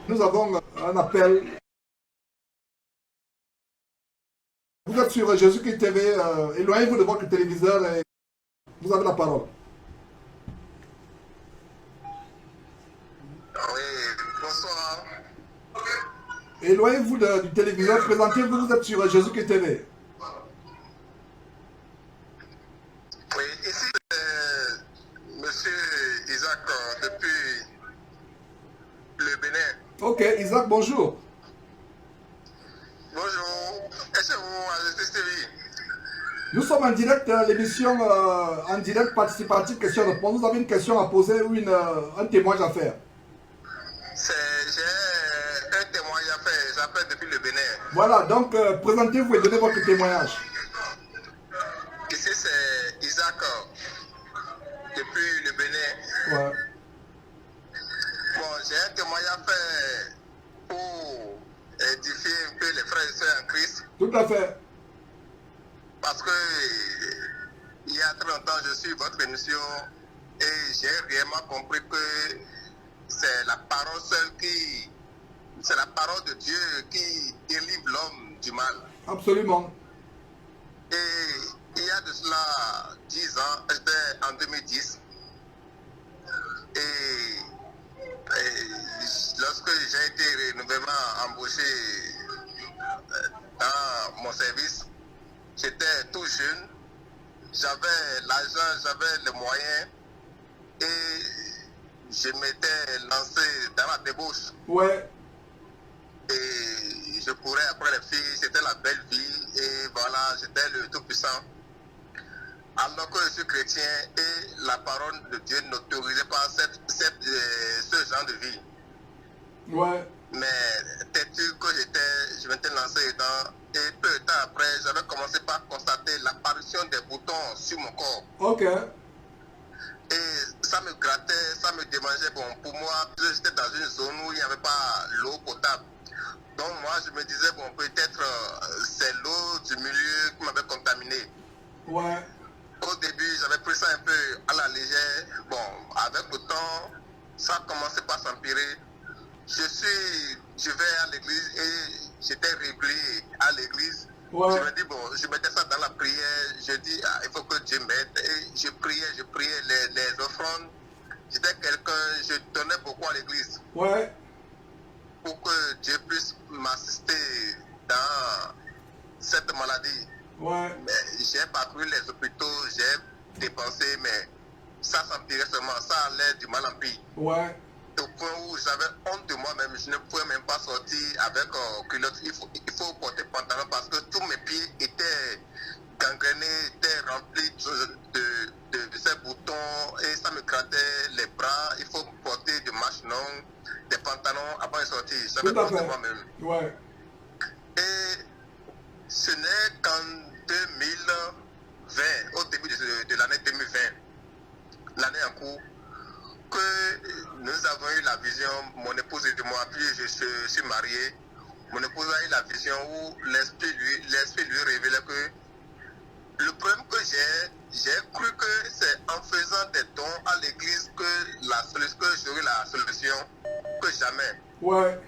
Nous avons un appel. Vous êtes sur Jésus-Christ TV. Éloignez-vous de votre téléviseur et vous avez la parole. Oui, bonsoir. Éloignez-vous du téléviseur. Présentez-vous. Vous êtes sur Jésus-Christ TV. Oui, ici, Monsieur Isaac, depuis le Bénin. Ok, Isaac, bonjour. Bonjour. Est-ce que vous avez TV? Nous sommes en direct à l'émission en direct participative question-réponse. Vous avez une question à poser ou un témoignage à faire. J'ai un témoignage à faire. J'appelle depuis le Bénin. Voilà, donc présentez-vous et donnez votre témoignage. Ici, c'est Isaac, depuis le Bénin. Ouais. Bon, j'ai un témoignage à faire pour édifier un peu les frères et sœurs en Christ. Tout à fait. Parce que il y a très longtemps, je suis votre émission et j'ai réellement compris que c'est la parole seule c'est la parole de Dieu qui délivre l'homme du mal. Absolument. Et il y a de cela 10 ans, j'étais en 2010. Et lorsque j'ai été nouvellement embauché dans mon service, j'étais tout jeune, j'avais l'argent, j'avais les moyens et je m'étais lancé dans la débauche. Ouais. Et je courais après les filles, c'était la belle vie et voilà, j'étais le tout-puissant. Alors que je suis chrétien et la parole de Dieu n'autorisait pas ce genre de vie. Ouais. Mais têtu que je m'étais lancé dedans et peu de temps après, j'avais commencé par constater l'apparition des boutons sur mon corps. Ok. Et ça me grattait, ça me démangeait. Bon, pour moi, j'étais dans une zone où il n'y avait pas l'eau potable. Donc moi, je me disais, bon, peut-être c'est l'eau du milieu qui m'avait contaminé. Ouais. Au début, j'avais pris ça un peu à la légère. Bon, avec le temps, ça a commencé par s'empirer. Je vais à l'église et j'étais régulier à l'église. Ouais. Je me dis, bon, je mettais ça dans la prière. Je dis, ah, il faut que Dieu m'aide. Et je priais les offrandes. J'étais quelqu'un, je donnais beaucoup à l'église. Ouais. Pour que Dieu puisse m'assister dans cette maladie. Ouais. Mais j'ai parcouru les hôpitaux, j'ai dépensé, mais ça s'empirait seulement, ça allait du mal en pire. Ouais. Au point où j'avais honte de moi-même, je ne pouvais même pas sortir avec culotte. Il faut porter pantalon parce que tous mes pieds étaient gangrénés, étaient remplis de ces boutons et ça me grattait les bras. Il faut porter des marches longues, des pantalons avant de sortir. J'avais honte de moi-même. Ouais. Et ce n'est qu'en 2020, au début de l'année 2020, l'année en cours, que nous avons eu la vision, mon épouse et moi, puis je suis marié. Mon épouse a eu la vision où l'esprit lui révélait que le problème que j'ai cru que c'est en faisant des dons à l'église que j'aurai la solution, que jamais. Ouais.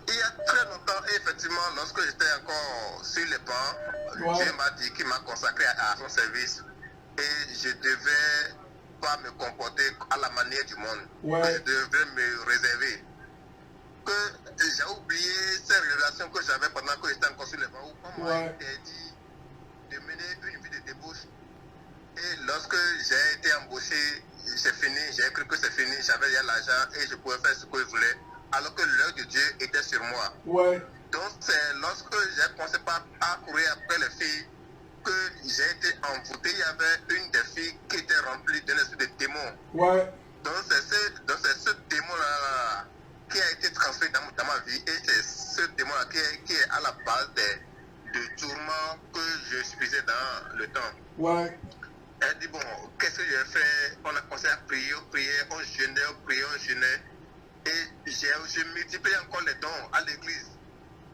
Il y a très longtemps, et effectivement, lorsque j'étais encore sur les bancs, Dieu m'a dit qu'il m'a consacré à son service et je devais pas me comporter à la manière du monde. Ouais. Je devais me réserver. Que j'ai oublié ces révélations que j'avais pendant que j'étais encore sur les bancs, où on m'a interdit de mener une vie de débauche. Et lorsque j'ai été embauché, c'est fini, j'ai cru que c'est fini, j'avais déjà l'argent et je pouvais faire ce que je voulais, alors que l'œil de Dieu était sur moi. Ouais. Donc c'est lorsque j'ai commencé à courir après les filles que j'ai été envoûté. Il y avait une des filles qui était remplie d'un esprit de démon. Ouais. Donc c'est ce démon-là qui a été transféré dans ma vie et c'est ce démon-là qui est à la base des tourments que je subissais dans le temps. Ouais. Elle dit, bon, qu'est-ce que j'ai fait? On a commencé à prier, on jeûnait, on jeûnait. Et je multipliais encore les dons à l'église.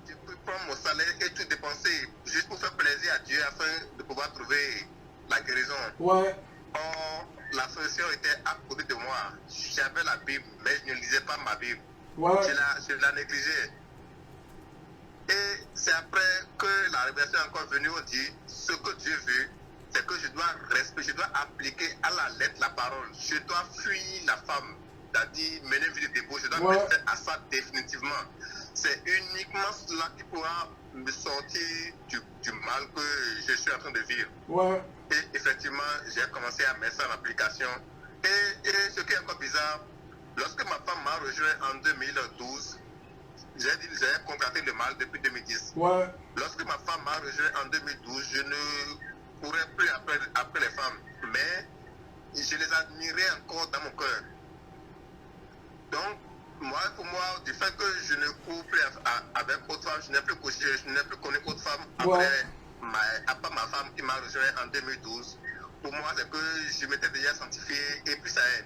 Je peux prendre mon salaire et tout dépenser juste pour faire plaisir à Dieu afin de pouvoir trouver la guérison. Ouais. Or, la solution était à côté de moi. J'avais la Bible, mais je ne lisais pas ma Bible. Ouais. Je la négligeais. Et c'est après que la révélation est encore venue, on dit, ce que Dieu veut, c'est que je dois respecter, je dois appliquer à la lettre la parole. Je dois fuir la femme, c'est-à-dire mener une vie de débauche. Je dois Ouais. mettre à ça définitivement. C'est uniquement cela qui pourra me sortir du mal que je suis en train de vivre. Ouais. Et effectivement, j'ai commencé à mettre ça en application. Et ce qui est encore bizarre, lorsque ma femme m'a rejoint en 2012, j'ai contracté le mal depuis 2010. Ouais. Lorsque ma femme m'a rejoint en 2012, je ne courais plus après les femmes, mais je les admirais encore dans mon cœur. Donc, pour moi, du fait que je ne cours plus avec autre femme, je n'ai plus connu autre femme après ma femme qui m'a rejoint en 2012. Pour moi, c'est que je m'étais déjà sanctifié et puis ça est.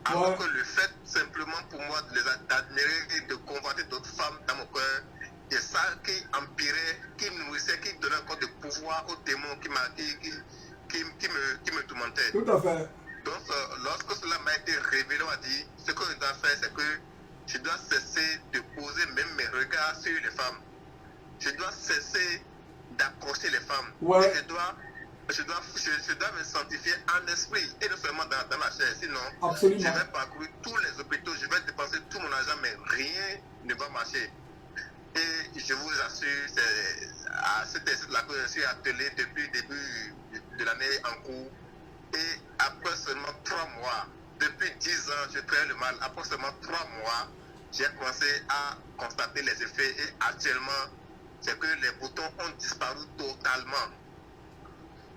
Alors que le fait simplement pour moi d'admirer et de convoiter d'autres femmes dans mon cœur, c'est ça qui empirait, qui nourrissait, qui donnait encore de pouvoir aux démons qui me tourmentaient. Tout à fait. Donc, lorsque cela m'a été révélé, on a dit, ce que je dois faire, c'est que je dois cesser de poser même mes regards sur les femmes. Je dois cesser d'approcher les femmes. Ouais. Et je dois me sanctifier en esprit et non seulement dans la chair. Sinon, absolument, je vais parcourir tous les hôpitaux, je vais dépenser tout mon argent, mais rien ne va marcher. Et je vous assure, c'est à cet essai-là que je suis attelé depuis le début de l'année en cours. Et après seulement 3 mois, depuis 10 ans, je crée le mal. Après seulement 3 mois, j'ai commencé à constater les effets. Et actuellement, c'est que les boutons ont disparu totalement.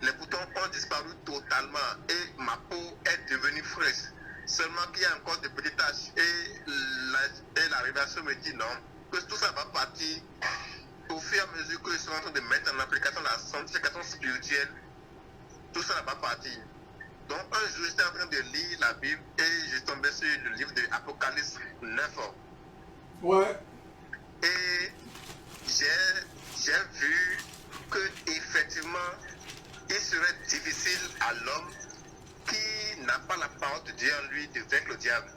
Les boutons ont disparu totalement et ma peau est devenue fraîche. Seulement qu'il y a encore de petites taches. Et la révélation me dit non, que tout ça va partir au fur et à mesure que je suis en train de mettre en application la sanctification spirituelle. Tout ça va partir. Donc un jour, j'étais en train de lire la Bible et je suis tombé sur le livre de Apocalypse 9. Ouais. Et j'ai vu que effectivement, il serait difficile à l'homme qui n'a pas la parole de Dieu en lui de vaincre le diable.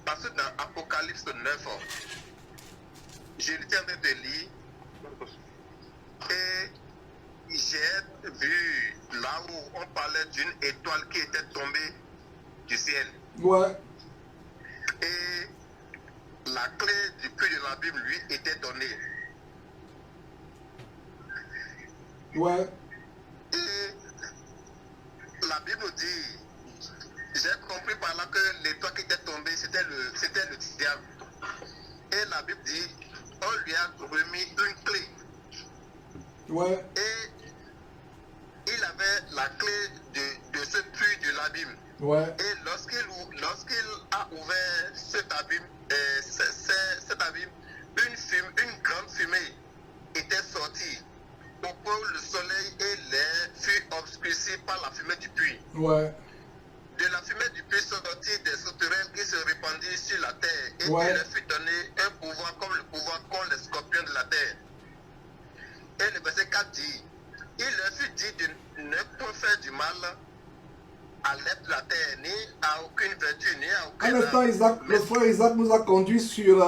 Parce que dans Apocalypse 9, j'étais en train de lire et j'ai vu là où on parlait d'une étoile qui était tombée du ciel. Ouais. Et la clé du puits de la Bible lui était donnée. Ouais. Et la Bible dit, j'ai compris par là que l'étoile qui était tombée, c'était le diable. Et la Bible dit, on lui a remis une clé. Ouais. Et il avait la clé de ce puits de l'abîme. Ouais. Et lorsqu'il a ouvert cet abîme, une grande fumée était sortie. Au point où le soleil et l'air furent obscurcis par la fumée du puits. Ouais. De la fumée du puits sortit des sauterelles qui se répandirent sur la terre. Et Ouais. il leur fut donné un pouvoir comme le pouvoir qu'ont les scorpions de la terre. Et le verset 4 dit, il leur fut dit de ne point faire du mal à l'être de la terre, ni à aucune vertu, ni à aucun Un instant, Isaac, le frère Isaac nous a conduit sur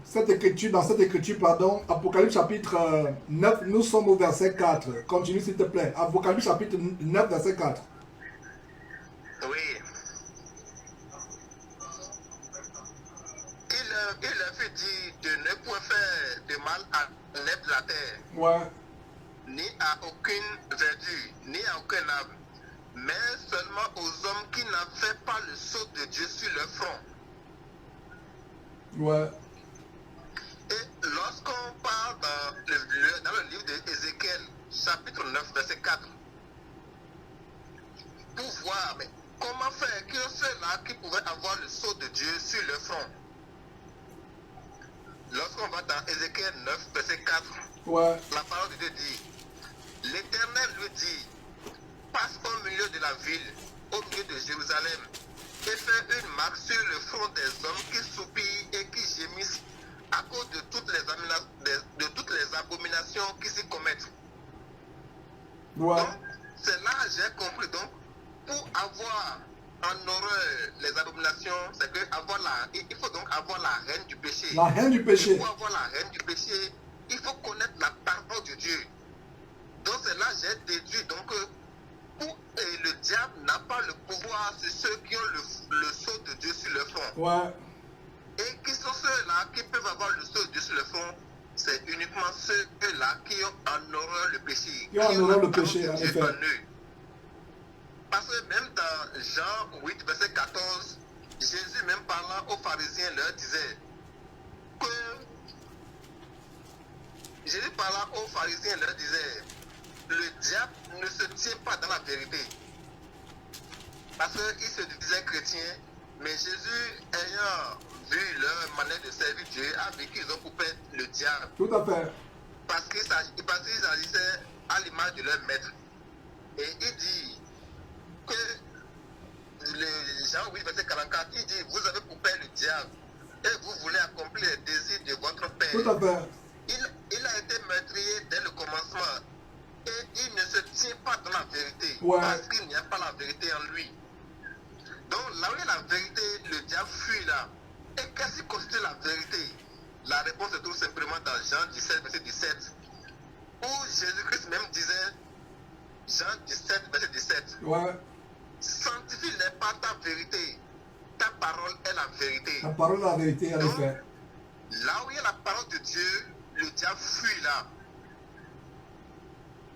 cette écriture, dans cette écriture, pardon, Apocalypse chapitre 9, nous sommes au verset 4. Continue s'il te plaît. Apocalypse chapitre 9, verset 4. Oui. Il leur fut dit de ne point faire de mal à l'être de la terre, Ouais. ni à aucune vertu, ni à aucun âme, mais seulement aux hommes qui n'avaient pas le sceau de Dieu sur leur front. Ouais. Et lorsqu'on parle dans le livre d'Ézéchiel, chapitre 9, verset 4, pour voir, mais comment faire que ceux-là qui pouvaient avoir le sceau de Dieu sur leur front. Lorsqu'on va dans Ézéchiel 9, verset 4, Ouais. la parole de Dieu dit, l'Éternel lui dit, passe au milieu de la ville, au milieu de Jérusalem, et fais une marque sur le front des hommes qui soupirent et qui gémissent à cause de toutes les abominations qui s'y commettent. Ouais. Donc, c'est là que j'ai compris. Donc, pour avoir en horreur les abominations, c'est que il faut donc avoir la haine du péché. La haine du péché. Et pour avoir la haine du péché, il faut connaître la parole de Dieu. Donc c'est là que j'ai déduit donc, le diable n'a pas le pouvoir sur ceux qui ont le sceau de Dieu sur le front. Ouais. Et qui sont ceux-là qui peuvent avoir le sceau de Dieu sur le front? C'est uniquement ceux-là qui ont en horreur le péché. Qui ont en horreur le péché, en effet. Parce que même dans Jean 8, verset 14, Jésus même parlant aux pharisiens leur disait que Jésus parlant aux pharisiens leur disait le diable ne se tient pas dans la vérité. Parce qu'ils se disaient chrétiens, mais Jésus ayant vu leur manière de servir Dieu, a vu qu'ils ont coupé le diable. Tout à fait. Parce qu'ils agissaient à l'image de leur maître. Et il dit que Jean 8, verset 44, il dit, vous avez coupé le diable et vous voulez accomplir les désirs de votre Père. Tout à fait. Il a été meurtrier dès le commencement et il ne se tient pas dans la vérité, ouais, parce qu'il n'y a pas la vérité en lui. Donc là où il y a la vérité, le diable fuit là. Et qu'est-ce qui constitue la vérité? La réponse se trouve simplement dans Jean 17, verset 17, où Jésus-Christ même disait, Jean 17, verset 17, ouais, sanctifie-les par ta vérité. Ta parole est la vérité. La parole est la vérité, en effet. Là où il y a la parole de Dieu, le diable fuit là.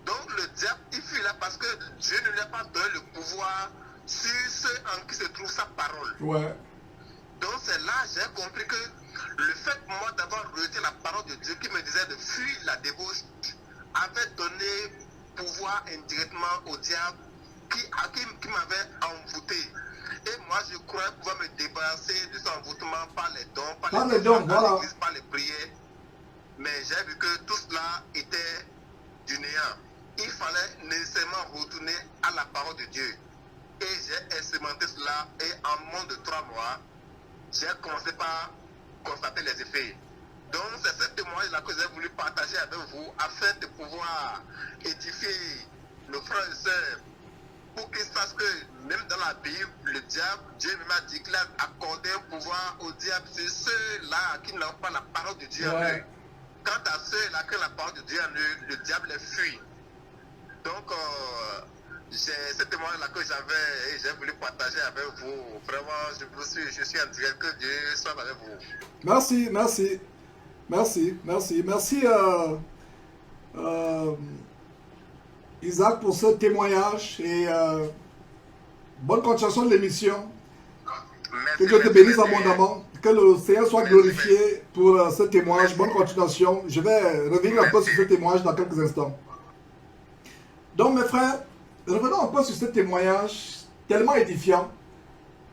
Donc le diable, il fuit là parce que Dieu ne lui a pas donné le pouvoir sur ceux en qui se trouve sa parole. Ouais. Donc c'est là que j'ai compris que le fait moi d'avoir rejeté la parole de Dieu qui me disait de fuir la débauche avait donné pouvoir indirectement au diable qui m'avait envoûté. Et moi je croyais pouvoir me débarrasser de son envoûtement par les dons, par les dons, voilà. par les prières. Mais j'ai vu que tout cela était du néant. Il fallait nécessairement retourner à la parole de Dieu. Et j'ai expérimenté cela et en moins de 3 mois, j'ai commencé par constater les effets. Donc c'est ce témoignage-là que j'ai voulu partager avec vous afin de pouvoir édifier nos frères et sœurs pour qu'ils sachent que même dans la Bible, le diable, Dieu m'a dit qu'il a accordé un pouvoir au diable sur ceux-là qui n'ont pas la parole de Dieu en eux. Quant à ceux-là qui ont la parole de Dieu en eux, le diable les fuit. Donc, c'est ce témoignage-là que j'avais et j'ai voulu partager avec vous. Vraiment, je suis en direct. Que Dieu soit avec vous. Merci, merci. Merci, merci. Merci, Isaac, pour ce témoignage et bonne continuation de l'émission. Que Dieu te bénisse abondamment. Que le Seigneur soit glorifié pour ce témoignage. Bonne continuation. Je vais revenir un peu sur ce témoignage dans quelques instants. Donc, mes frères, revenons un peu sur ce témoignage tellement édifiant.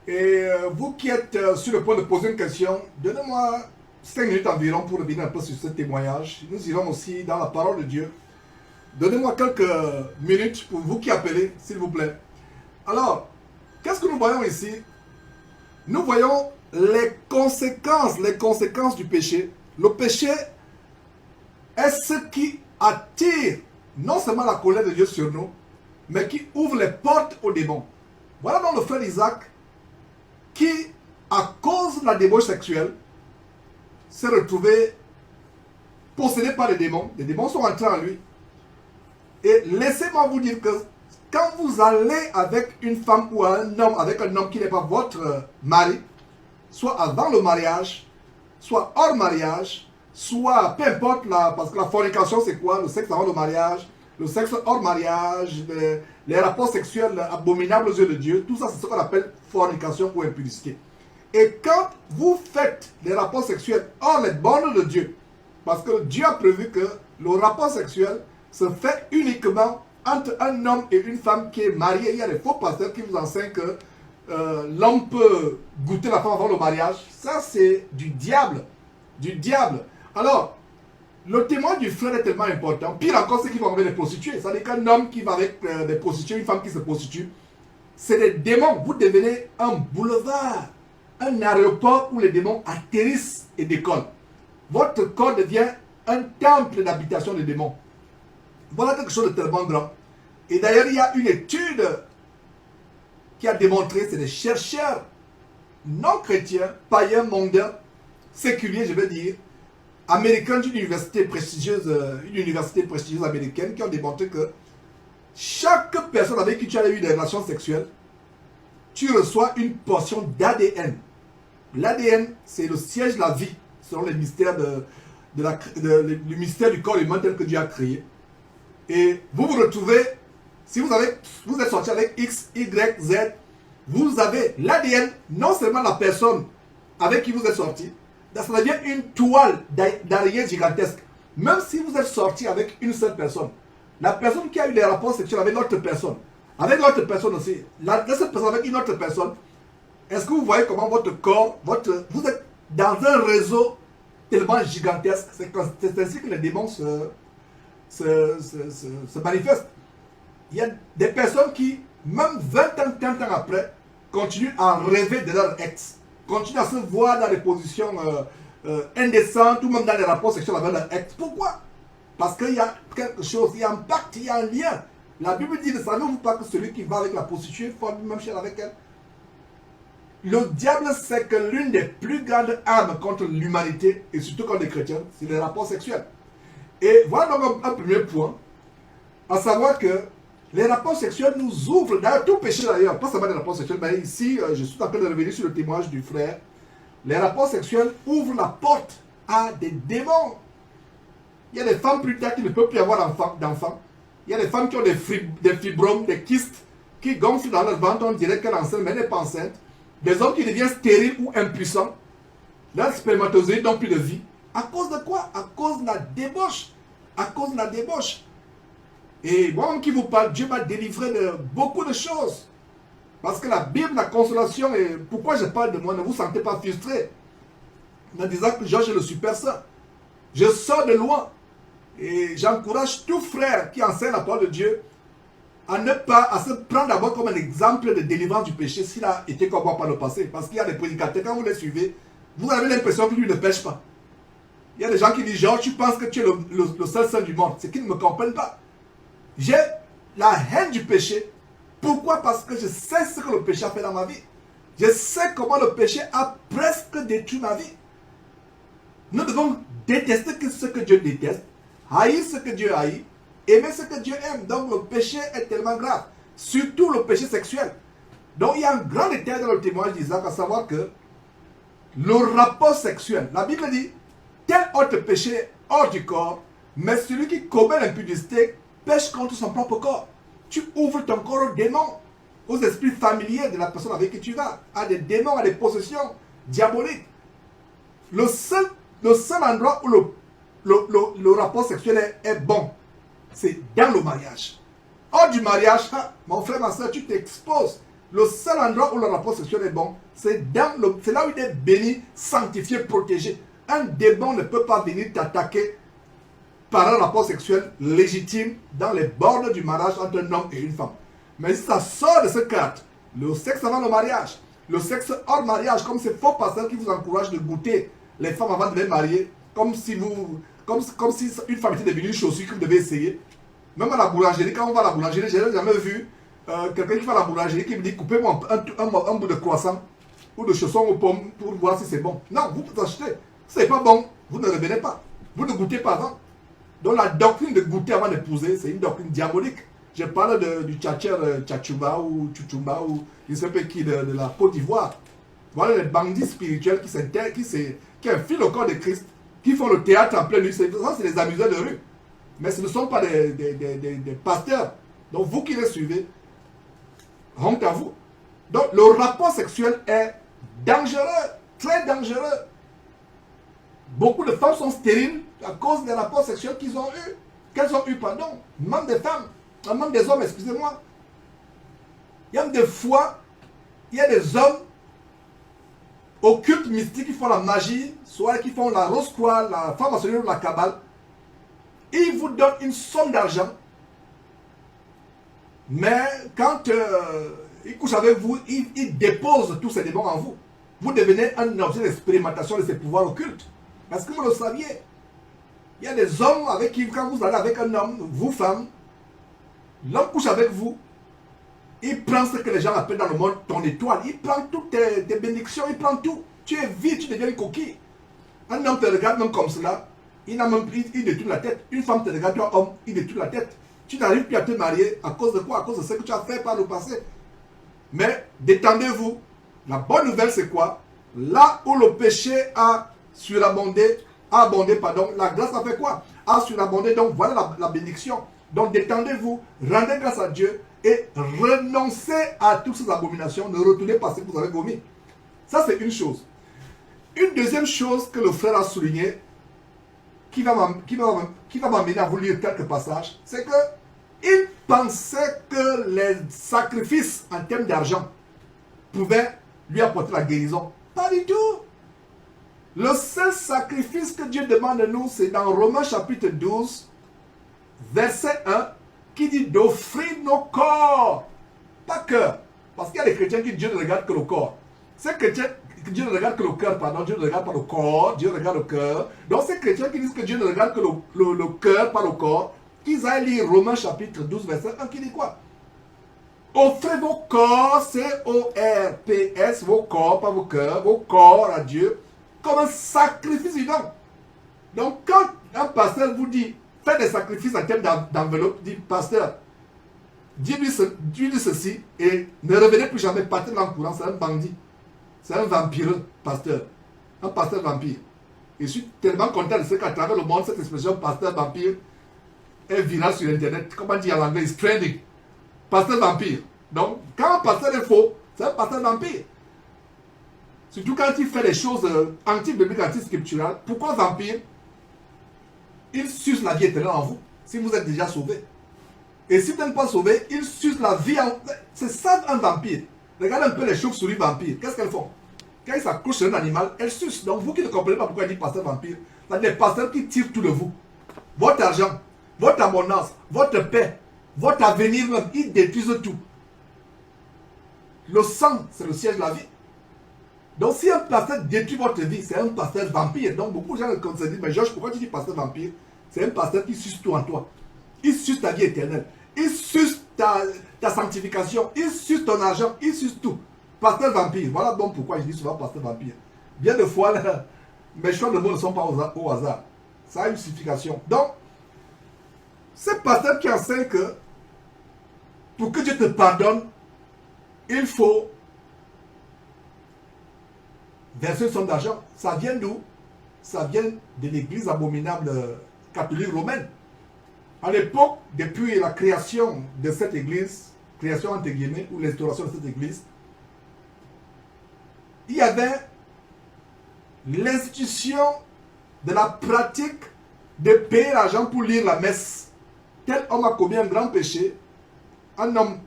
Et vous qui êtes sur le point de poser une question, donnez-moi 5 minutes environ pour revenir un peu sur ce témoignage. Nous irons aussi dans la parole de Dieu. Donnez-moi quelques minutes pour vous qui appelez, s'il vous plaît. Alors, qu'est-ce que nous voyons ici? Nous voyons les conséquences du péché. Le péché est ce qui attire non seulement la colère de Dieu sur nous, mais qui ouvre les portes aux démons. Voilà donc le frère Isaac qui, à cause de la débauche sexuelle, s'est retrouvé possédé par les démons. Les démons sont entrés en lui. Et laissez-moi vous dire que quand vous allez avec une femme ou un homme, avec un homme qui n'est pas votre mari, soit avant le mariage, soit hors mariage, soit, peu importe, parce que la fornication c'est quoi? Le sexe avant le mariage, le sexe hors mariage, les rapports sexuels abominables aux yeux de Dieu, tout ça c'est ce qu'on appelle fornication ou impudicité. Et quand vous faites les rapports sexuels hors les bornes de Dieu, parce que Dieu a prévu que le rapport sexuel se fait uniquement entre un homme et une femme qui est mariée. Il y a des faux pasteurs qui vous enseignent que l'homme peut goûter la femme avant le mariage. Ça c'est du diable. Du diable. Alors, le témoin du frère est tellement important. Pire encore, c'est qu'il va avec des prostituées. C'est-à-dire qu'un homme qui va avec des prostituées, une femme qui se prostitue, c'est des démons. Vous devenez un boulevard, un aéroport où les démons atterrissent et décollent. Votre corps devient un temple d'habitation des démons. Voilà quelque chose de tellement grand. Et d'ailleurs, il y a une étude qui a démontré, c'est des chercheurs non chrétiens, païens, mondains, séculiers, je vais dire, américains d'une université prestigieuse américaine qui ont démontré que chaque personne avec qui tu as eu des relations sexuelles, tu reçois une portion d'ADN. L'ADN, c'est le siège de la vie, selon les mystères le mystère du corps humain tel que Dieu a créé. Et vous vous retrouvez, si vous êtes sorti avec X, Y, Z, vous avez l'ADN, non seulement la personne avec qui vous êtes sorti, ça devient une toile d'araignée gigantesque. Même si vous êtes sorti avec une seule personne, la personne qui a eu des rapports sexuels avec l'autre personne aussi, cette personne avec une autre personne, est-ce que vous voyez comment votre corps, vous êtes dans un réseau tellement gigantesque, c'est ainsi que les démons se manifestent. Il y a des personnes qui, même 20 ans, 30 ans après, continuent à rêver de leur ex, continuent à se voir dans des positions indécentes ou même dans des rapports sexuels avec leur ex. Pourquoi? Parce qu'il y a quelque chose, il y a un pacte, il y a un lien. La Bible dit, ne savez-vous pas que celui qui va avec la prostituée forme même chair avec elle? Le diable sait que l'une des plus grandes armes contre l'humanité, et surtout contre les chrétiens, c'est les rapports sexuels. Et voilà donc un premier point, à savoir que les rapports sexuels nous ouvrent, d'ailleurs tout péché d'ailleurs, pas seulement les rapports sexuels, mais ici, je suis en train de revenir sur le témoignage du frère, les rapports sexuels ouvrent la porte à des démons. Il y a des femmes plus tard qui ne peuvent plus avoir d'enfants. Il y a des femmes qui ont des fibromes, des kystes, qui gonflent dans leur ventre, on dirait qu'elle est enceinte, mais elle n'est pas enceinte. Des hommes qui deviennent stériles ou impuissants. Leurs spermatozoïdes n'ont plus de vie. À cause de quoi? À cause de la débauche. À cause de la débauche. Et moi-même qui vous parle, Dieu m'a délivré de beaucoup de choses. Parce que la Bible, la consolation, et pourquoi je parle de moi, ne vous sentez pas frustré. En disant que Georges est le super saint. Je sors de loin. Et j'encourage tout frère qui enseigne la parole de Dieu à se prendre d'abord comme un exemple de délivrance du péché s'il a été comme moi par le passé. Parce qu'il y a des prédicateurs, quand vous les suivez, vous avez l'impression que lui ne pêche pas. Il y a des gens qui disent, genre, tu penses que tu es le seul saint du monde. C'est qu'ils ne me comprennent pas. J'ai la haine du péché. Pourquoi? Parce que je sais ce que le péché a fait dans ma vie. Je sais comment le péché a presque détruit ma vie. Nous devons détester ce que Dieu déteste, haïr ce que Dieu haït, aimer ce que Dieu aime. Donc le péché est tellement grave. Surtout le péché sexuel. Donc il y a un grand détail dans le témoignage d'Isaac, à savoir que le rapport sexuel, la Bible dit, tel autre péché hors du corps, mais celui qui commet l'impudicité pêche contre son propre corps. Tu ouvres ton corps aux démons, aux esprits familiers de la personne avec qui tu vas, à des démons, à des possessions diaboliques. Le seul endroit où le rapport sexuel est bon, c'est dans le mariage. Hors du mariage, mon frère, ma soeur, tu t'exposes. Le seul endroit où le rapport sexuel est bon, c'est là où il est béni, sanctifié, protégé. Un démon ne peut pas venir t'attaquer par un rapport sexuel légitime dans les bornes du mariage entre un homme et une femme. Mais si ça sort de ce cadre, le sexe avant le mariage, le sexe hors mariage, comme ces faux pasteurs qui vous encouragent de goûter les femmes avant de les marier, comme si une femme était devenue une chaussure que vous devez essayer. Même à la boulangerie, quand on va à la boulangerie, je n'ai jamais vu quelqu'un qui va à la boulangerie qui me dit coupez-moi un bout de croissant ou de chausson aux pommes pour voir si c'est bon. Non, vous achetez. Si ce n'est pas bon, vous ne revenez pas. Vous ne goûtez pas avant. Donc la doctrine de goûter avant d'épouser, c'est une doctrine diabolique. Je parle du tchatcher Tchatchouba ou Tchouchoumba ou je ne sais pas qui de la Côte d'Ivoire. Voilà les bandits spirituels qui infilent le corps de Christ, qui font le théâtre en pleine nuit. Ça, c'est des amuseurs de rue. Mais ce ne sont pas des pasteurs. Donc vous qui les suivez, honte à vous. Donc le rapport sexuel est dangereux, très dangereux. Beaucoup de femmes sont stériles à cause des rapports sexuels qu'elles ont eu, pardon. Même des femmes, même des hommes, excusez-moi. Il y a des fois, il y a des hommes occultes, mystiques, qui font la magie, soit qui font la rose-croix, la franc-maçonnerie ou la cabale. Ils vous donnent une somme d'argent. Mais quand ils couchent avec vous, ils déposent tous ces démons en vous. Vous devenez un objet d'expérimentation de ces pouvoirs occultes. Parce que vous le saviez. Il y a des hommes avec qui, quand vous allez avec un homme, vous femmes, l'homme couche avec vous, il prend ce que les gens appellent dans le monde ton étoile. Il prend toutes tes bénédictions, il prend tout. Tu es vide, tu deviens une coquille. Un homme te regarde même comme cela, il détourne la tête. Une femme te regarde, toi homme, il détourne la tête. Tu n'arrives plus à te marier à cause de quoi? À cause de ce que tu as fait par le passé. Mais détendez-vous. La bonne nouvelle, c'est quoi? Là où le péché a surabondé, la grâce a fait quoi? A surabondé, donc voilà la bénédiction. Donc détendez-vous, rendez grâce à Dieu et renoncez à toutes ces abominations. Ne retournez pas ce que vous avez vomi. Ça, c'est une chose. Une deuxième chose que le frère a souligné, qui va m'amener à vous lire quelques passages, c'est que il pensait que les sacrifices en termes d'argent pouvaient lui apporter la guérison. Pas du tout. Le seul sacrifice que Dieu demande de nous, c'est dans Romains chapitre 12, verset 1, qui dit d'offrir nos corps, pas cœur. Parce qu'il y a des chrétiens qui disent Dieu ne regarde que le corps. Ces chrétiens, Dieu ne regarde que le cœur, pardon, Dieu ne regarde pas le corps, Dieu regarde le cœur. Donc ces chrétiens qui disent que Dieu ne regarde que le cœur, pas le corps, qu'ils aillent lire Romains chapitre 12, verset 1, qui dit quoi? Offrez vos corps, C-O-R-P-S, vos corps, pas vos cœurs, vos corps à Dieu, comme un sacrifice vivant. Donc quand un pasteur vous dit, faites des sacrifices en termes d'enveloppe, dit, pasteur, dis-lui ceci et ne revenez plus jamais, partez dans le courant, c'est un bandit. C'est un vampireux, pasteur. Un pasteur vampire. Et je suis tellement content de ce qu'à travers le monde, cette expression pasteur vampire est virale sur Internet. Comment dire en anglais? It's trending. Pasteur vampire. Donc, quand un pasteur est faux, c'est un pasteur vampire. Surtout quand il fait des choses anti-bibliques, anti-scripturales. Pourquoi vampire? Il suce la vie éternelle en vous, si vous êtes déjà sauvé. Et si vous n'êtes pas sauvé, il suce la vie en vous. C'est ça un vampire. Regardez un peu les chauves-souris vampires. Qu'est-ce qu'elles font? Quand ils s'accrochent sur un animal, elles sucent. Donc vous qui ne comprenez pas pourquoi il dit pasteur vampire, c'est des pasteurs qui tirent tout de vous. Votre argent, votre abondance, votre paix, votre avenir même, ils détruisent tout. Le sang, c'est le siège de la vie. Donc si un pasteur détruit votre vie, c'est un pasteur vampire. Donc beaucoup de gens se disent, mais Georges, pourquoi tu dis pasteur vampire? C'est un pasteur qui suce tout en toi. Il suce ta vie éternelle. Il suce ta sanctification. Il suce ton argent. Il suce tout. Pasteur vampire. Voilà donc pourquoi je dis souvent pasteur vampire. Bien de fois, là, mes choix de mots ne sont pas au hasard. Ça a une signification. Donc, c'est pasteur qui enseigne que pour que Dieu te pardonne, il faut verser une somme d'argent. Ça vient d'où? Ça vient de l'église abominable catholique romaine. À l'époque, depuis la création de cette église, création entre guillemets, ou l'instauration de cette église, il y avait l'institution de la pratique de payer l'argent pour lire la messe. Tel homme a commis un grand péché, un homme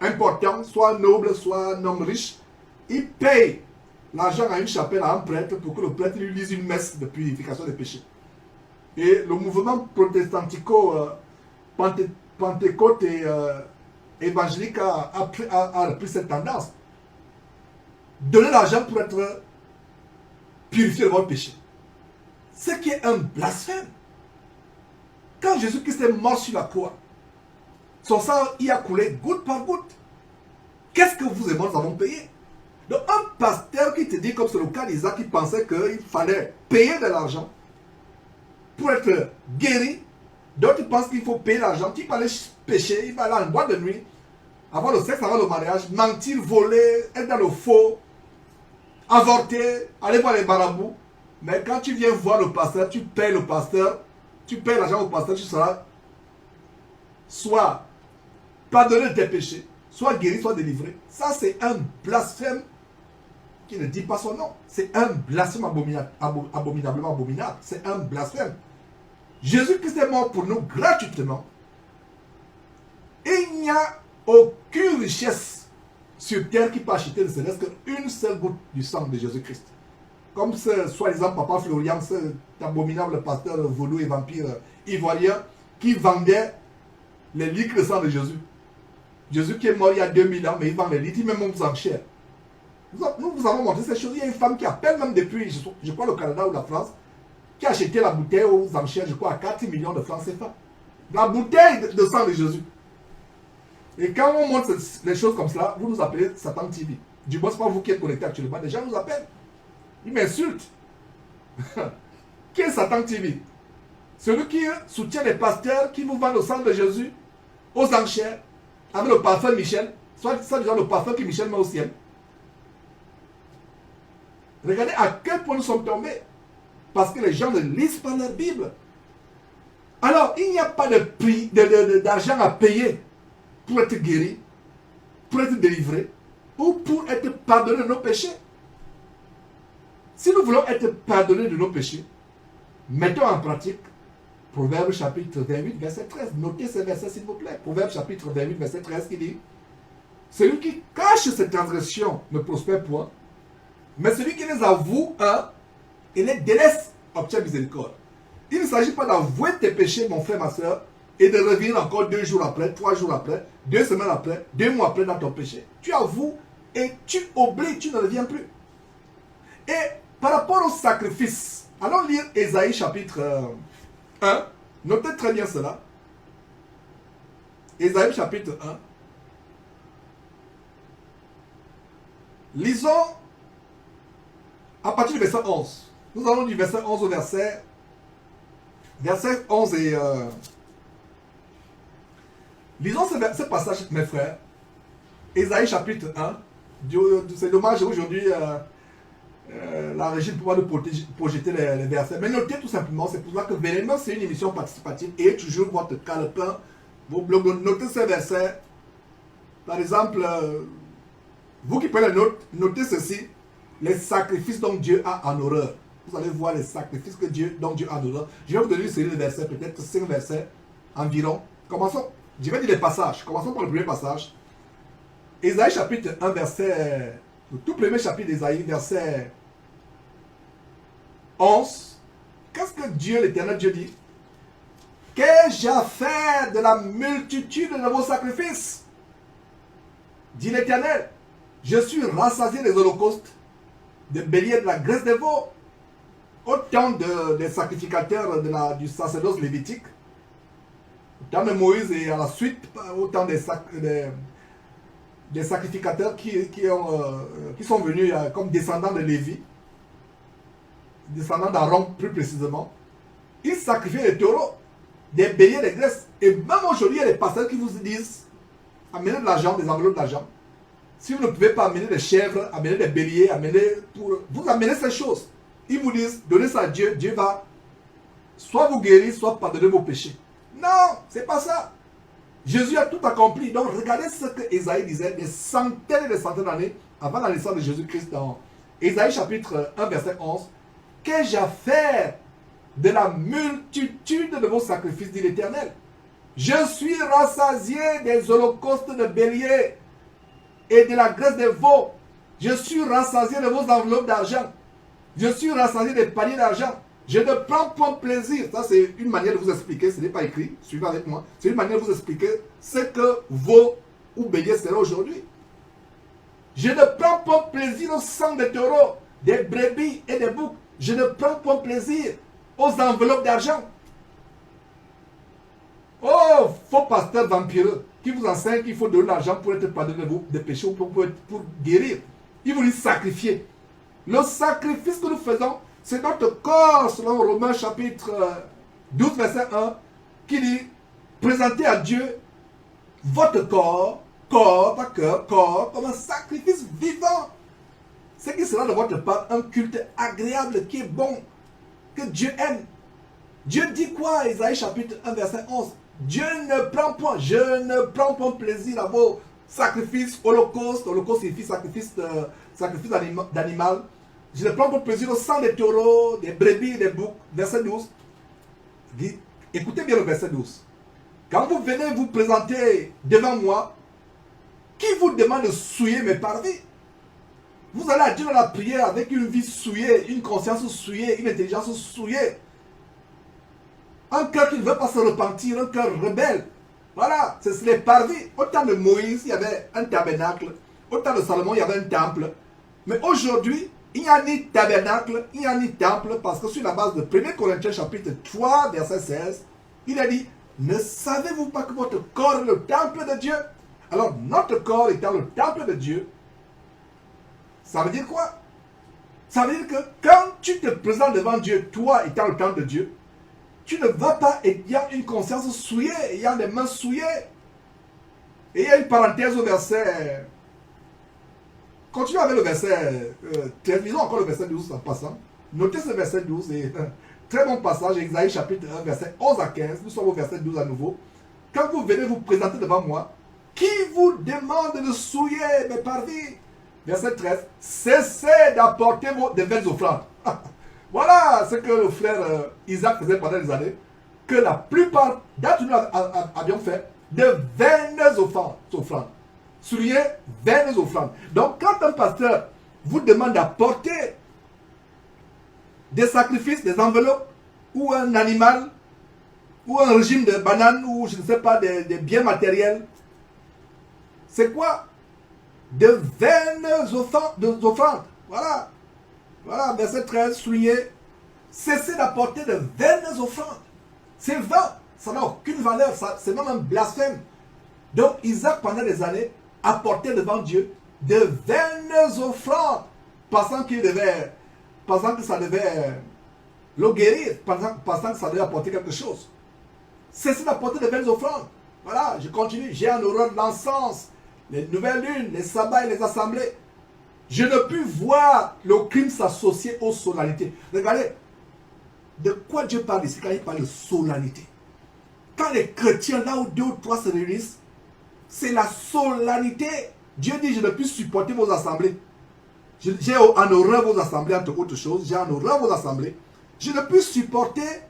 important, soit noble, soit un homme riche, il paye l'argent à une chapelle, à un prêtre, pour que le prêtre lui lise une messe de purification des péchés. Et le mouvement pentecôte et évangélique a pris cette tendance. Donner l'argent pour être purifié de votre péché. Ce qui est un blasphème. Quand Jésus-Christ est mort sur la croix, son sang y a coulé goutte par goutte. Qu'est-ce que vous et moi nous avons payé? Donc un pasteur qui te dit, comme c'est le cas d'Isaac, qui pensait qu'il fallait payer de l'argent pour être guéri. D'autres pensent qu'il faut payer l'argent. Il va aller pécher, il va aller en boîte de nuit, avoir le sexe avant le mariage, mentir, voler, être dans le faux, avorter, aller voir les marabouts. Mais quand tu viens voir le pasteur, tu payes le pasteur, tu payes l'argent au pasteur, tu seras soit pardonné de tes péchés, soit guéri, soit délivré. Ça, c'est un blasphème qui ne dit pas son nom. C'est un blasphème abominablement abominable. C'est un blasphème. Jésus-Christ est mort pour nous gratuitement. Et il n'y a aucune richesse sur terre qui peut acheter ne serait-ce qu'une seule goutte du sang de Jésus-Christ. Comme ce soi-disant papa Florian, cet abominable pasteur vaudou et vampire ivoirien qui vendait les litres de sang de Jésus. Jésus qui est mort il y a 2000 ans, mais il vend les litres, il met même aux enchères. Nous vous avons montré ces choses. Il y a une femme qui appelle même depuis, je crois, le Canada ou la France, qui a acheté la bouteille aux enchères, je crois, à 4 millions de francs CFA. La bouteille de sang de Jésus. Et quand on montre les choses comme cela, vous nous appelez Satan TV. Du moins, ce n'est pas vous qui êtes connecté actuellement. Les gens nous appellent. Ils m'insultent. Qui est Satan TV? Celui qui soutient les pasteurs qui vous vendent le sang de Jésus aux enchères avec le parfum Michel, soit disant le parfum que Michel met au ciel. Regardez à quel point nous sommes tombés. Parce que les gens ne lisent pas leur Bible. Alors, il n'y a pas de prix, d'argent à payer pour être guéri, pour être délivré, ou pour être pardonné de nos péchés. Si nous voulons être pardonnés de nos péchés, mettons en pratique Proverbe chapitre 28, verset 13. Notez ce verset s'il vous plaît. Proverbe chapitre 28, verset 13 qui dit: celui qui cache ses transgressions ne prospère point, mais celui qui les avoue et les délaisse obtient miséricorde. Il ne s'agit pas d'avouer tes péchés, mon frère, ma soeur, et de revenir encore 2 jours après, 3 jours après, 2 semaines après, 2 mois après dans ton péché. Tu avoues et tu oublies, tu ne reviens plus. Et par rapport au sacrifice, allons lire Ésaïe chapitre 1. Notez très bien cela. Ésaïe chapitre 1. Lisons à partir du verset 11. Nous allons du verset 11 au verset 11 et... lisons ce passage, mes frères. Ésaïe chapitre 1. C'est dommage aujourd'hui, la régie ne peut pas nous projeter les versets. Mais notez tout simplement, c'est pour ça que Vénément, c'est une émission participative et toujours votre calepin, vos blogs, notez ces versets. Par exemple, vous qui prenez la note, notez ceci: les sacrifices dont Dieu a en horreur. Vous allez voir les sacrifices dont Dieu a en horreur. Je vais vous donner une série de versets, peut-être 5 versets environ. Commençons, je vais dire les passages. Commençons par le premier passage. Ésaïe chapitre 1, verset... le tout premier chapitre d'Ésaïe, verset 11. Qu'est-ce que Dieu, l'Éternel Dieu dit? Qu'ai-je à faire de la multitude de vos sacrifices? Dit l'Éternel. Je suis rassasié des holocaustes, des béliers, de la graisse des veaux. Au temps des sacrificateurs du sacerdoce lévitique, au temps de Moïse et à la suite, au temps des sacrificateurs qui sont venus comme descendants de Lévi, descendants d'Aaron plus précisément, ils sacrifiaient les taureaux, des béliers, des graisses. Et même aujourd'hui, il y a des pasteurs qui vous disent: amenez de l'argent, des enveloppes d'argent. Si vous ne pouvez pas amener des chèvres, amener des béliers, vous amenez ces choses. Ils vous disent: donnez ça à Dieu, Dieu va soit vous guérir, soit pardonner vos péchés. Non, c'est pas ça. Jésus a tout accompli. Donc regardez ce que Ésaïe disait des centaines et des centaines d'années avant la naissance de Jésus-Christ dans Ésaïe chapitre 1 verset 11. Qu'ai-je à faire de la multitude de vos sacrifices, dit l'Éternel? Je suis rassasié des holocaustes de béliers et de la graisse des veaux. Je suis rassasié de vos enveloppes d'argent. Je suis rassasié des paniers d'argent. Je ne prends point plaisir. Ça, c'est une manière de vous expliquer. Ce n'est pas écrit. Suivez avec moi. C'est une manière de vous expliquer ce que veaux ou béliers seraient aujourd'hui. Je ne prends point plaisir au sang des taureaux, des brebis et des boucs. Je ne prends point plaisir aux enveloppes d'argent. Oh, faux pasteur vampireux qui vous enseigne qu'il faut donner l'argent pour être pardonné des péchés ou pour guérir. Il vous dit sacrifier. Le sacrifice que nous faisons, c'est notre corps, selon Romains chapitre 12, verset 1, qui dit: présentez à Dieu votre corps, pas cœur, corps, comme un sacrifice vivant. Ce qui sera de votre part un culte agréable, qui est bon, que Dieu aime. Dieu dit quoi? Ésaïe chapitre 1, verset 11. Dieu ne prend point, je ne prends point plaisir à vos sacrifices, holocauste signifie sacrifice d'animal. Je ne prends pas plaisir au sang des taureaux, des brebis et des boucs. Verset 12. Écoutez bien le verset 12. Quand vous venez vous présenter devant moi, qui vous demande de souiller mes parvis? Vous allez à Dieu dans la prière avec une vie souillée, une conscience souillée, une intelligence souillée. Un cœur qui ne veut pas se repentir, un cœur rebelle. Voilà, c'est les parvis. Au temps de Moïse, il y avait un tabernacle. Au temps de Salomon, il y avait un temple. Mais aujourd'hui, il n'y a ni tabernacle, il n'y a ni temple, parce que sur la base de 1 Corinthiens chapitre 3, verset 16, il a dit: ne savez-vous pas que votre corps est le temple de Dieu? Alors, notre corps étant le temple de Dieu, ça veut dire quoi? Ça veut dire que quand tu te présentes devant Dieu, toi étant le temple de Dieu, tu ne vas pas ayant une conscience souillée, ayant des mains souillées. Et il y a une parenthèse au verset. Continuons avec le verset 13. Lisons encore le verset 12 en passant. Notez ce verset 12 et très bon passage, Esaïe chapitre 1, verset 11 à 15. Nous sommes au verset 12 à nouveau. Quand vous venez vous présenter devant moi, qui vous demande de souiller mes parvis? Verset 13. Cessez d'apporter de belles offrandes. Voilà ce que le frère Isaac faisait pendant des années. Que la plupart d'entre nous avions fait de vaines offrandes. Soulignez, vaines offrandes. Donc quand un pasteur vous demande d'apporter des sacrifices, des enveloppes, ou un animal, ou un régime de bananes, ou je ne sais pas, des biens matériels, c'est quoi? De vaines offrandes. Voilà. Voilà, verset 13, souligné. Cessez d'apporter de vaines offrandes. C'est vain. Ça n'a aucune valeur. C'est même un blasphème. Donc, Isaac, pendant des années, apportait devant Dieu de vaines offrandes. Pensant que ça devait le guérir. Pensant que ça devait apporter quelque chose. Cessez d'apporter de vaines offrandes. Voilà, je continue. J'ai en horreur l'encens, les nouvelles lunes, les sabbats et les assemblées. Je ne puis voir le crime s'associer aux solennalités. Regardez, de quoi Dieu parle ici quand il parle de solennité? Quand les chrétiens, là où 2 ou 3 se réunissent, c'est la solennité. Dieu dit, je ne puis supporter vos assemblées. J'ai en horreur vos assemblées, entre autres choses. J'ai en horreur vos assemblées. Je ne puis supporter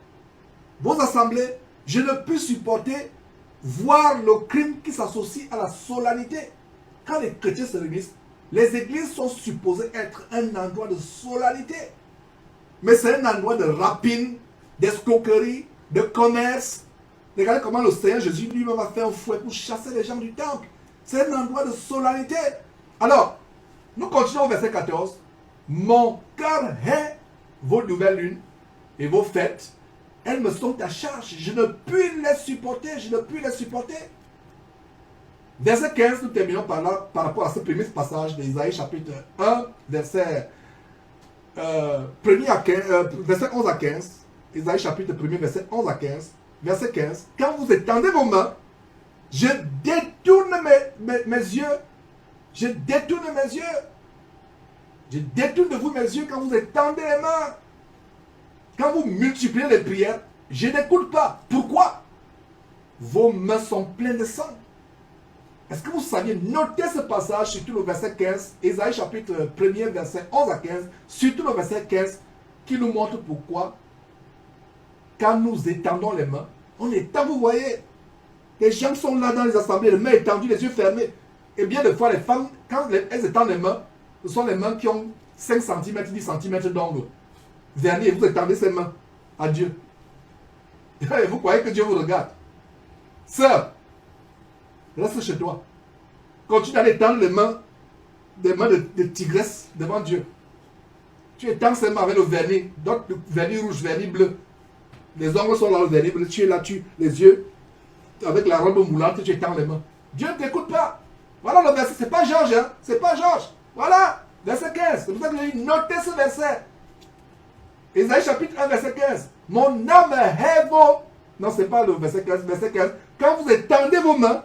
vos assemblées. Je ne puis supporter voir le crime qui s'associe à la solennité. Quand les chrétiens se réunissent, les églises sont supposées être un endroit de solennité. Mais c'est un endroit de rapine, d'escroquerie, de commerce. Regardez comment le Seigneur Jésus lui-même a fait un fouet pour chasser les gens du temple. C'est un endroit de solennité. Alors, nous continuons au verset 14. Mon cœur hait vos nouvelles lunes et vos fêtes. Elles me sont à charge. Je ne puis les supporter. Je ne puis les supporter. Verset 15, nous terminons par là, par rapport à ce premier passage d'Isaïe chapitre 1, verset 11 à 15. Isaïe chapitre 1, verset 11 à 15. Verset 15. Quand vous étendez vos mains, je détourne mes yeux. Je détourne mes yeux. Je détourne de vous mes yeux quand vous étendez les mains. Quand vous multipliez les prières, je n'écoute pas. Pourquoi? Vos mains sont pleines de sang. Est-ce que vous saviez, notez ce passage, surtout le verset 15, Isaïe chapitre 1er, verset 11 à 15, surtout le verset 15, qui nous montre pourquoi, quand nous étendons les mains, on étend, vous voyez, les gens sont là dans les assemblées, les mains étendues, les yeux fermés. Et bien des fois, les femmes, quand elles étendent les mains, ce sont les mains qui ont 5 cm, 10 cm d'angle. Vernis, et vous étendez ces mains à Dieu. Et vous croyez que Dieu vous regarde. Sœur, reste chez toi. Continue à étendre les mains, des mains de tigresse devant Dieu. Tu étends ses mains avec le vernis, donc le vernis rouge, vernis bleu. Les ongles sont là, le vernis bleu, tu es là, les yeux, avec la robe moulante, tu étends les mains. Dieu ne t'écoute pas. Voilà le verset, c'est pas Georges, hein, c'est pas Georges. Voilà, verset 15. C'est pour ça que j'ai noté ce verset. Isaïe chapitre 1, verset 15. Mon âme est vos. Non, c'est pas le verset 15, verset 15. Quand vous étendez vos mains,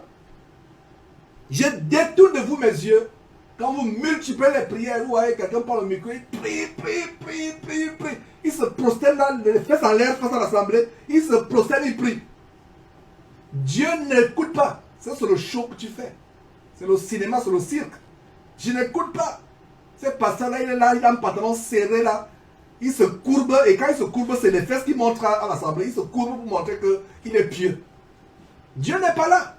je détourne de vous mes yeux. Quand vous multipliez les prières, vous voyez quelqu'un par le micro, il prie. Il se prosterne là, les fesses en l'air face à l'assemblée. Il se prosterne, il prie. Dieu n'écoute pas. Ça, c'est le show que tu fais. C'est le cinéma, c'est le cirque. Je n'écoute pas. Ce pasteur-là, il est là, il a un pantalon serré là. Il se courbe, et quand il se courbe, c'est les fesses qui montrent à l'assemblée. Il se courbe pour montrer qu'il est pieux. Dieu n'est pas là.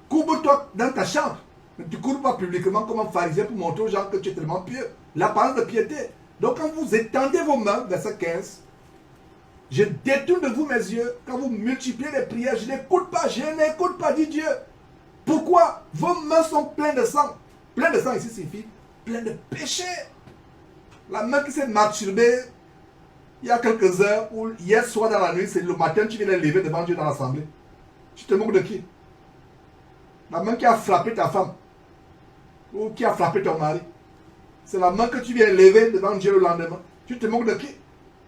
Courbe-toi dans ta chambre. Ne te courbe pas publiquement comme un pharisien pour montrer aux gens que tu es tellement pieux. La parole de piété. Donc quand vous étendez vos mains, verset 15, je détourne de vous mes yeux. Quand vous multipliez les prières, je n'écoute pas, dit Dieu. Pourquoi? Vos mains sont pleines de sang. Plein de sang ici signifie plein de péché. La main qui s'est masturbée il y a quelques heures, ou hier soir dans la nuit, c'est le matin, tu viens de lever devant Dieu dans l'assemblée. Tu te moques de qui? La main qui a frappé ta femme, ou qui a frappé ton mari. C'est la main que tu viens lever devant Dieu le lendemain. Tu te moques de qui?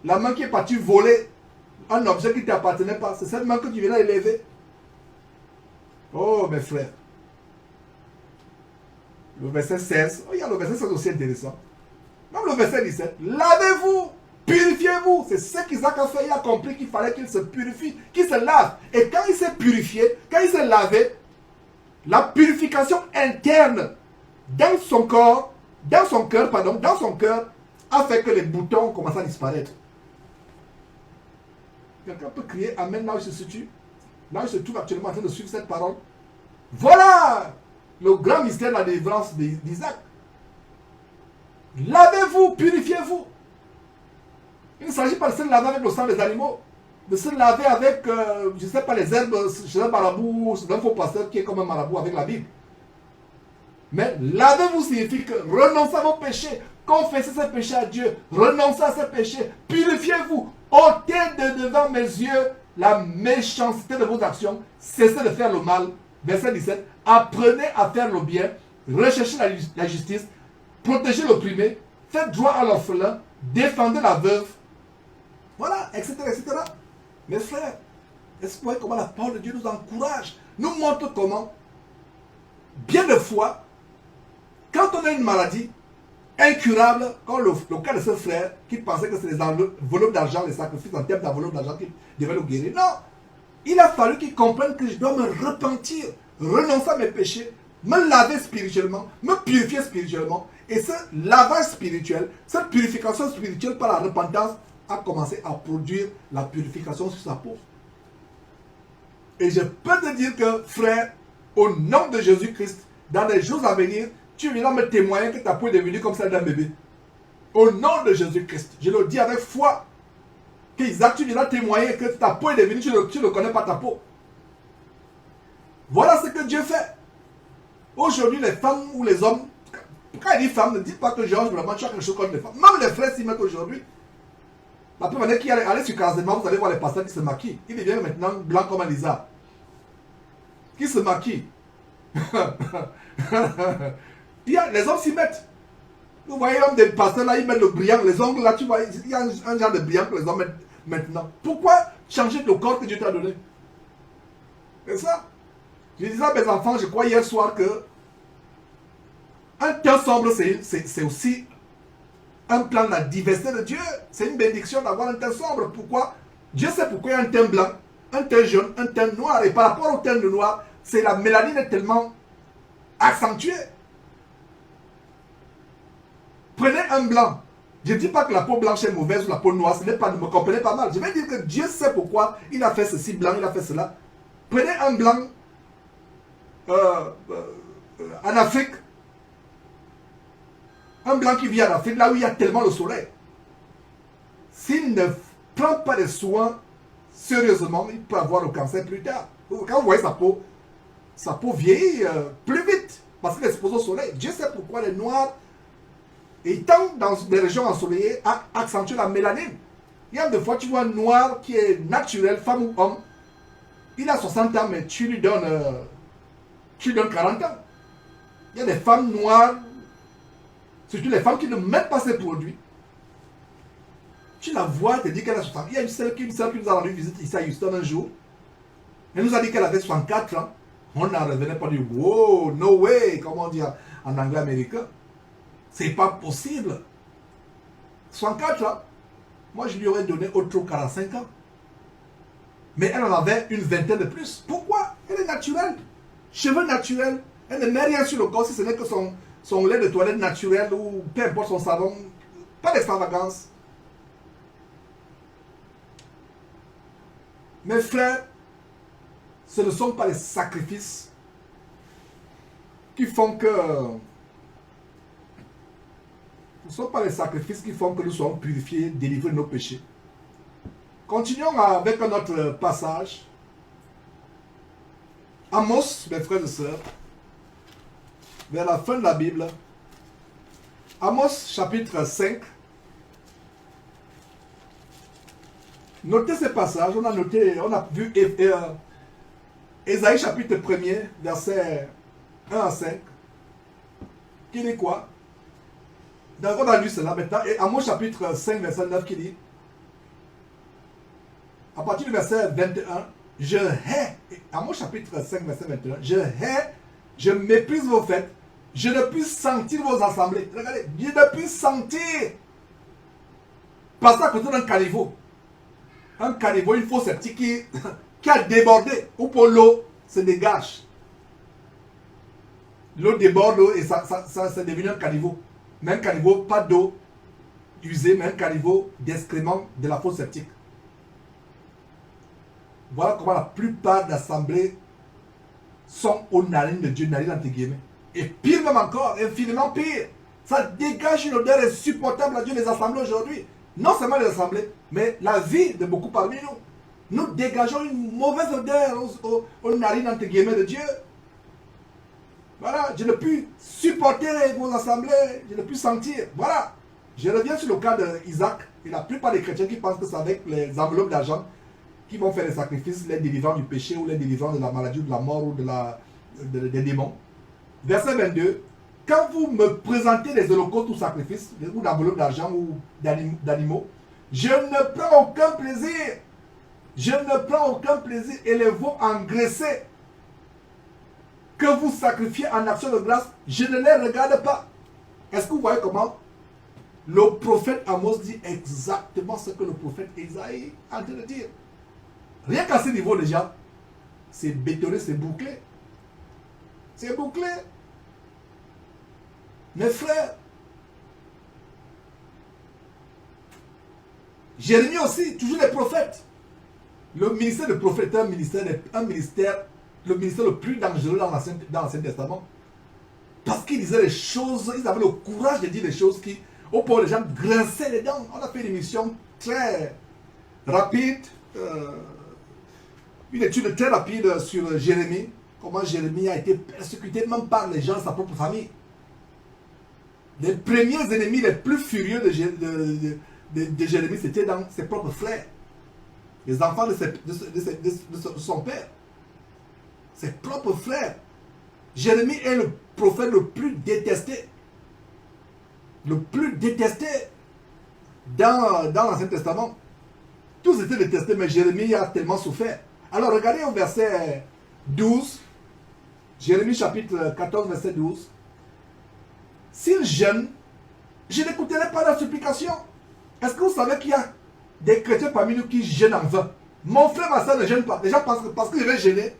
La main qui est partie voler un objet qui ne t'appartenait pas. C'est cette main que tu viens élever. Oh, mes frères. Le verset 16. Oh, il y a le verset 16 aussi intéressant. Même le verset 17. Lavez-vous, purifiez-vous. C'est ce qu'Isaac a fait. Il a compris qu'il fallait qu'il se purifie, qu'il se lave. Et quand il s'est purifié, quand il s'est lavé, la purification interne dans son corps, dans son cœur, a fait que les boutons ont commencé à disparaître. Quelqu'un peut crier Amen là où il se situe, là où il se trouve actuellement en train de suivre cette parole. Voilà le grand mystère de la délivrance d'Isaac. Lavez-vous, purifiez-vous. Il ne s'agit pas de se laver avec le sang des animaux, de se laver avec, je ne sais pas, les herbes chez un marabout, c'est un faux pasteur qui est comme un marabout avec la Bible. Mais lavez-vous signifie que renoncez à vos péchés, confessez ces péchés à Dieu, renoncez à ces péchés, purifiez-vous, ôtez de devant mes yeux la méchanceté de vos actions, cessez de faire le mal. Verset 17, apprenez à faire le bien, recherchez la justice, protégez l'opprimé, faites droit à l'orphelin, défendez la veuve. Voilà, etc., etc. Mes frères, est-ce que vous voyez comment la parole de Dieu nous encourage, nous montre comment, bien de fois, quand on a une maladie incurable, comme le cas de ce frère qui pensait que c'est les volumes d'argent, les sacrifices en termes d'enveloppe d'argent qui devaient le guérir. Non, il a fallu qu'il comprenne que je dois me repentir, renoncer à mes péchés, me laver spirituellement, me purifier spirituellement. Et ce lavage spirituel, cette purification spirituelle par la repentance a commencé à produire la purification sur sa peau. Et je peux te dire que, frère, au nom de Jésus-Christ, dans les jours à venir, tu viendras me témoigner que ta peau est devenue comme celle d'un bébé. Au nom de Jésus-Christ, je le dis avec foi, qu'Isaac, tu viendras témoigner que ta peau est devenue, tu ne connais pas ta peau. Voilà ce que Dieu fait. Aujourd'hui, les femmes ou les hommes, quand il dit femmes, ne dites pas que Georges vraiment tu as quelque chose contre les femmes. Même les frères s'y mettent aujourd'hui. La première année qui allait sur Casamance, vous allez voir les pasteurs qui se maquillent. Ils deviennent maintenant blancs comme un lézard. Qui se maquillent. Les hommes s'y mettent. Vous voyez l'homme des pasteurs là, ils mettent le brillant. Les ongles là, tu vois, il y a un genre de brillant que les hommes mettent maintenant. Pourquoi changer le corps que Dieu t'a donné? C'est ça. Je disais à mes enfants, je crois hier soir que un teint sombre, c'est aussi un plan de la diversité de Dieu. C'est une bénédiction d'avoir un teint sombre. Pourquoi? Dieu sait pourquoi il y a un teint blanc, un teint jaune, un teint noir. Et par rapport au teint de noir, c'est la mélanine est tellement accentuée. Prenez un blanc. Je ne dis pas que la peau blanche est mauvaise ou la peau noire. Ce n'est pas, ne me comprenez pas mal. Je vais dire que Dieu sait pourquoi il a fait ceci blanc, il a fait cela. Prenez un blanc en Afrique. Un blanc qui vit en Afrique, là où il y a tellement le soleil. S'il ne prend pas de soins sérieusement, il peut avoir le cancer plus tard. Quand vous voyez sa peau vieillit plus vite parce qu'il est exposé au soleil. Dieu sait pourquoi les noirs, étant dans des régions ensoleillées, accentuent la mélanine. Il y a des fois, tu vois un noir qui est naturel, femme ou homme, il a 60 ans, mais tu lui donnes 40 ans. Il y a des femmes noires, surtout les femmes qui ne mettent pas ces produits. Tu la vois, tu te dis qu'elle a 60 ans. Il y a une sœur qui nous a rendu visite ici à Houston un jour. Elle nous a dit qu'elle avait 64 ans. On n'en revenait pas du wow, no way, comme on dit en anglais américain. C'est pas possible. 64 ans. Moi, je lui aurais donné autre 45 ans. Mais elle en avait une vingtaine de plus. Pourquoi? Elle est naturelle. Cheveux naturels. Elle ne met rien sur le corps si ce n'est que son lait de toilette naturel ou peu importe son savon. Pas d'extravagance. Mes frères, ce ne sont pas les sacrifices qui font que... Ce ne sont pas les sacrifices qui font que nous soyons purifiés, délivrés de nos péchés. Continuons avec un autre passage. Amos, mes frères et sœurs, vers la fin de la Bible. Amos, chapitre 5. Notez ce passage. On a vu Ésaïe, chapitre 1er, versets 1 à 5. Qui dit quoi? Donc on a lu cela maintenant. Et Amos chapitre 5, verset 9 qui dit, à partir du verset 21, je hais, Amos chapitre 5, verset 21, je hais, je méprise vos fêtes, je ne puis sentir vos assemblées. Regardez, je ne puis sentir. Passer à côté d'un caniveau. Un caniveau, une fosse septique qui a débordé. Ou pour l'eau se dégage. L'eau déborde et ça c'est devenu un caniveau. Mais un caniveau, pas d'eau usée, mais un caniveau d'excréments de la fosse septique. Voilà comment la plupart des assemblées sont aux narines de Dieu, narines entre guillemets. Et pire même encore, infiniment pire. Ça dégage une odeur insupportable à Dieu, les assemblées aujourd'hui. Non seulement les assemblées, mais la vie de beaucoup parmi nous. Nous dégageons une mauvaise odeur aux narines entre guillemets de Dieu. Voilà, je ne puis supporter vos assemblées, je ne puis sentir. Voilà. Je reviens sur le cas d'Isaac et la plupart des chrétiens qui pensent que c'est avec les enveloppes d'argent qui vont faire les sacrifices, les délivrants du péché ou les délivrants de la maladie ou de la mort ou des démons. Verset 22. Quand vous me présentez des holocaustes ou sacrifices, ou d'enveloppes d'argent ou d'animaux, je ne prends aucun plaisir. Je ne prends aucun plaisir et les veaux engraissés que vous sacrifiez en action de grâce, je ne les regarde pas. Est-ce que vous voyez comment le prophète Amos dit exactement ce que le prophète Isaïe est en train de dire? Rien qu'à ce niveau déjà, c'est bétonné, c'est bouclé. C'est bouclé. Mes frères, Jérémie aussi, toujours les prophètes. Le ministère de prophète est un ministère, le ministère le plus dangereux dans l'Ancien Testament. Parce qu'ils disaient les choses, ils avaient le courage de dire les choses qui, au point où les gens grinçaient les dents. On a fait une émission très rapide, une étude très rapide sur Jérémie, comment Jérémie a été persécuté même par les gens de sa propre famille. Les premiers ennemis les plus furieux de Jérémie, c'était dans ses propres frères. Les enfants de son père. Ses propres frères. Jérémie est le prophète le plus détesté. Le plus détesté dans l'Ancien Testament. Tous étaient détestés, mais Jérémie a tellement souffert. Alors regardez au verset 12. Jérémie chapitre 14, verset 12. S'ils jeûnent, je n'écouterai pas leur supplication. Est-ce que vous savez qu'il y a des chrétiens parmi nous qui jeûnent en vain? Mon frère, ma soeur ne jeûne pas. Les gens pensent que parce que je vais jeûner,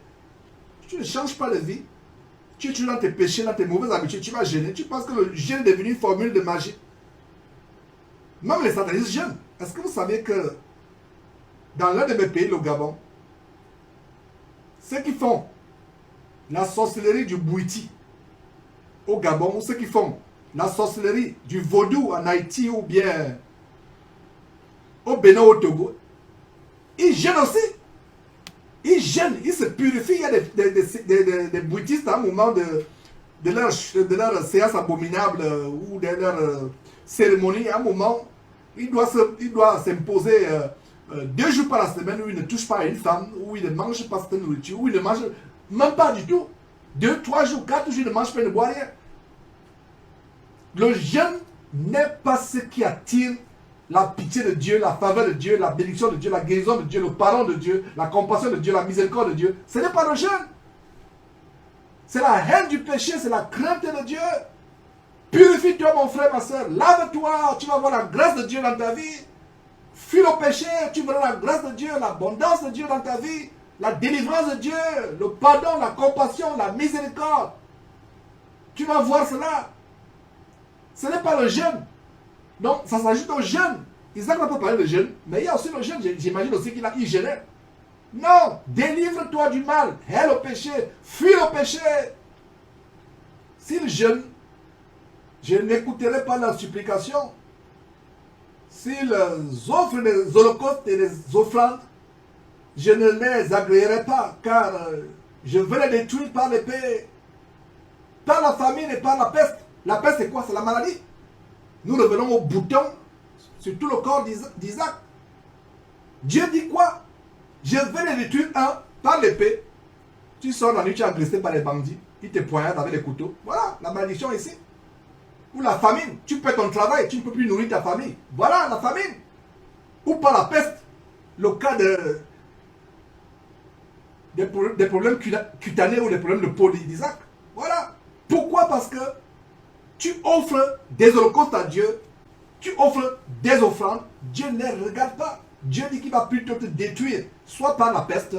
tu ne changes pas de vie. Tu es toujours dans tes péchés, dans tes mauvaises habitudes, tu vas jeûner. Tu penses que le jeûne est devenu une formule de magie. Même les satanistes jeûnent. Est-ce que vous savez que dans l'un de mes pays, le Gabon, ceux qui font la sorcellerie du Bouiti au Gabon, ou ceux qui font la sorcellerie du vaudou en Haïti ou bien au Bénin, au Togo, ils jeûnent aussi. Ils jeûnent, ils se purifient. Il y a des bouddhistes à un moment de leur séance abominable ou de leur cérémonie, à un moment, il doit s'imposer 2 jours par la semaine où il ne touche pas à une femme, où il ne mange pas cette nourriture, où il ne mange même pas du tout. 2, 3 jours, 4 jours, il ne mange pas, il ne boit rien. Le jeûne n'est pas ce qui attire la pitié de Dieu, la faveur de Dieu, la bénédiction de Dieu, la guérison de Dieu, le pardon de Dieu, la compassion de Dieu, la miséricorde de Dieu. Ce n'est pas le jeûne. C'est la haine du péché, c'est la crainte de Dieu. Purifie-toi, mon frère, ma soeur. Lave-toi, tu vas voir la grâce de Dieu dans ta vie. Fuis le péché, tu verras la grâce de Dieu, l'abondance de Dieu dans ta vie, la délivrance de Dieu, le pardon, la compassion, la miséricorde. Tu vas voir cela. Ce n'est pas le jeûne. Donc, ça s'ajoute au jeûne. Isaac n'a pas parlé de jeûne, mais il y a aussi le jeûne. J'imagine aussi qu'il jeûnait. Non, délivre-toi du mal, hais le péché, fuis le péché. S'ils jeûnent, je n'écouterai pas leurs supplications. S'ils offrent des holocaustes et des offrandes, je ne les agréerai pas, car je veux les détruire par l'épée, par la famine et par la peste. La peste, c'est quoi? C'est la maladie. Nous revenons au bouton sur tout le corps d'Isaac. Dieu dit quoi? Je vais les détruire, par l'épée. Tu sors la nuit, tu es agressé par les bandits. Ils te poignardent avec les couteaux. Voilà, la malédiction ici. Ou la famine, tu perds ton travail, tu ne peux plus nourrir ta famille. Voilà la famine. Ou par la peste, le cas des problèmes cutanés ou des problèmes de peau d'Isaac. Voilà. Pourquoi? Parce que tu offres des holocaustes à Dieu, tu offres des offrandes, Dieu ne les regarde pas. Dieu dit qu'il va plutôt te détruire, soit par la peste,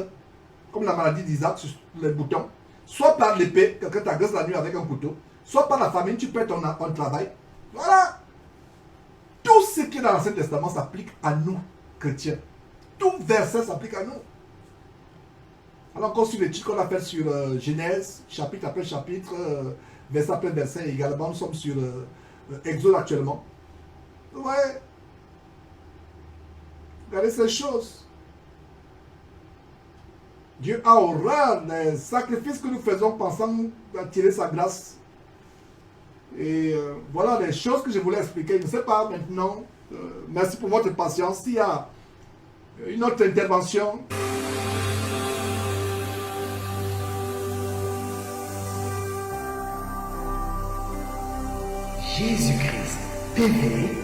comme la maladie d'Isaac sur les boutons, soit par l'épée, quelqu'un t'agresse la nuit avec un couteau, soit par la famine, tu perds ton travail. Voilà. Tout ce qui est dans l'Ancien Testament s'applique à nous, chrétiens. Tout verset s'applique à nous. Alors, encore sur l'étude qu'on a fait sur Genèse, chapitre après chapitre, verset après verset, également, nous sommes sur Exode actuellement. Ouais. Regardez ces choses. Dieu a horreur des sacrifices que nous faisons pensant attirer sa grâce. Et voilà les choses que je voulais expliquer. Je ne sais pas maintenant. Merci pour votre patience. S'il y a une autre intervention. Jésus-Christ TV,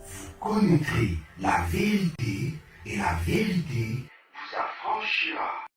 vous connaîtrez la vérité et la vérité vous affranchira.